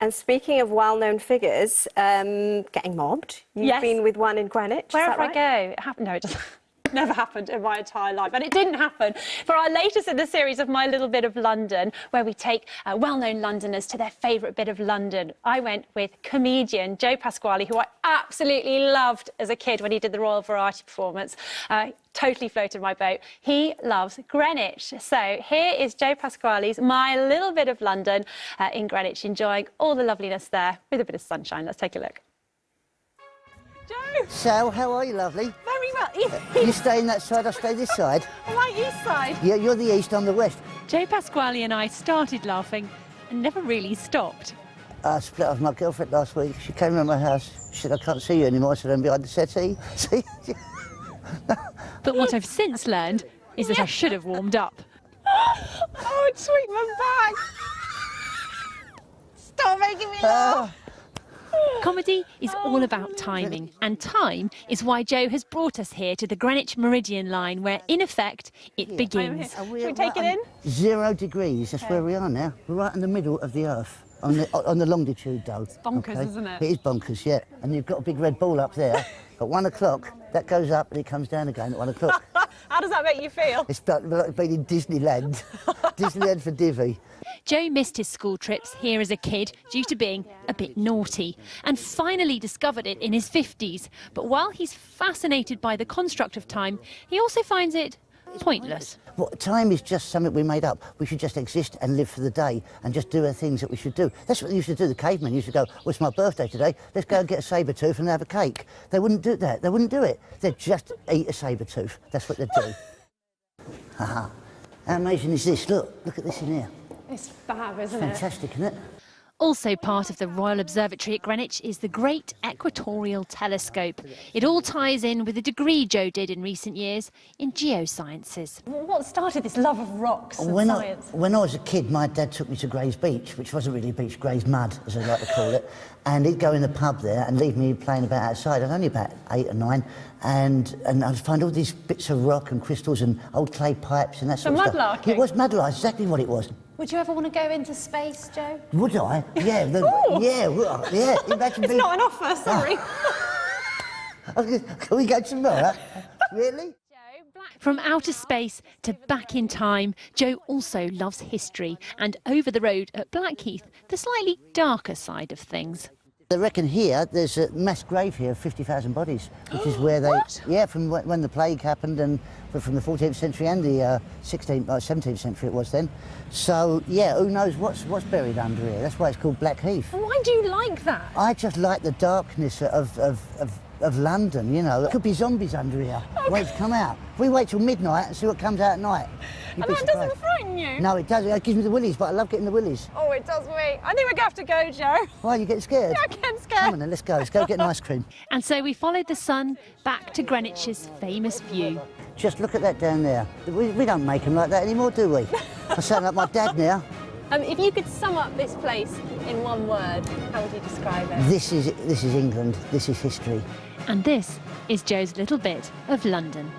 And speaking of well-known figures getting mobbed, you've been with one in Greenwich. Wherever I go, it happened. No, it doesn't. Never happened in my entire life, and it didn't happen for our latest in the series of My Little Bit of London, where we take well-known Londoners to their favourite bit of London. I went with comedian Joe Pasquale, who I absolutely loved as a kid when he did the Royal Variety performance. Totally floated my boat. He loves Greenwich. So here is Joe Pasquale's My Little Bit of London in Greenwich, enjoying all the loveliness there with a bit of sunshine. Let's take a look. Joe! So, how are you, lovely? Very well. You staying that side, I stay this side? On my east side. Yeah, you're the east, I'm the west. Joe Pasquale and I started laughing and never really stopped. I split up with my girlfriend last week. She came around my house. She said, I can't see you anymore. I said, I'm behind the settee. See? But what I've since learned is that I should have warmed up. Oh, it's sweet my back. Stop making me laugh. Comedy is all about timing, and time is why Joe has brought us here to the Greenwich Meridian line, where, in effect, it begins. Should we take it in? 0 degrees, that's where we are now. We're right in the middle of the earth, on the longitude, though. It's bonkers, isn't it? It is bonkers, yeah. And you've got a big red ball up there. At 1 o'clock, that goes up and it comes down again at 1 o'clock. How does that make you feel? It's like being in Disneyland. Disneyland for Divvy. Joe missed his school trips here as a kid due to being a bit naughty, and finally discovered it in his 50s. But while he's fascinated by the construct of time, he also finds it pointless. Well, time is just something we made up. We should just exist and live for the day and just do the things that we should do. That's what they used to do. The cavemen used to go, well, it's my birthday today, let's go and get a saber tooth and have a cake. They wouldn't do that. They wouldn't do it. They'd just eat a saber tooth. That's what they'd do. Haha. How amazing is this? Look at this in here. It's fab, isn't Fantastic, isn't it? Also part of the Royal Observatory at Greenwich is the Great Equatorial Telescope. It all ties in with a degree Joe did in recent years in geosciences. What started this love of rocks and science? When I was a kid, my dad took me to Gray's Beach, which wasn't really a beach, Gray's Mud, as I like to call it. And he'd go in the pub there and leave me playing about outside. I was only about 8 or 9. And I'd find all these bits of rock and crystals and old clay pipes and that sort of stuff. Mudlarking? It was mudlarking, exactly what it was. Would you ever want to go into space, Joe? Would I? Yeah. Yeah. Imagine it's not an offer, sorry. Can we go tomorrow? Really? From outer space to back in time, Joe also loves history, and over the road at Blackheath, the slightly darker side of things. I reckon here there's a mass grave here of 50,000 bodies, which is where they... What? Yeah, from when the plague happened, and from the 14th century and the 17th century it was then. So, yeah, who knows what's buried under here. That's why it's called Blackheath. And why do you like that? I just like the darkness of London, you know. There could be zombies under here waiting to come out. If we wait till midnight and see what comes out at night. And that doesn't frighten you? No, it doesn't. It gives me the willies, but I love getting the willies. Oh, it does me. I think we're going to have to go, Joe. Why, are you getting scared? Yeah, I'm getting scared. Come on then, let's go. Let's go get an ice cream. And so we followed the sun back to Greenwich's famous view. Just look at that down there. We don't make them like that anymore, do we? I sound like my dad now. If you could sum up this place in one word, how would you describe it? This is England. This is history. And this is Joe's little bit of London.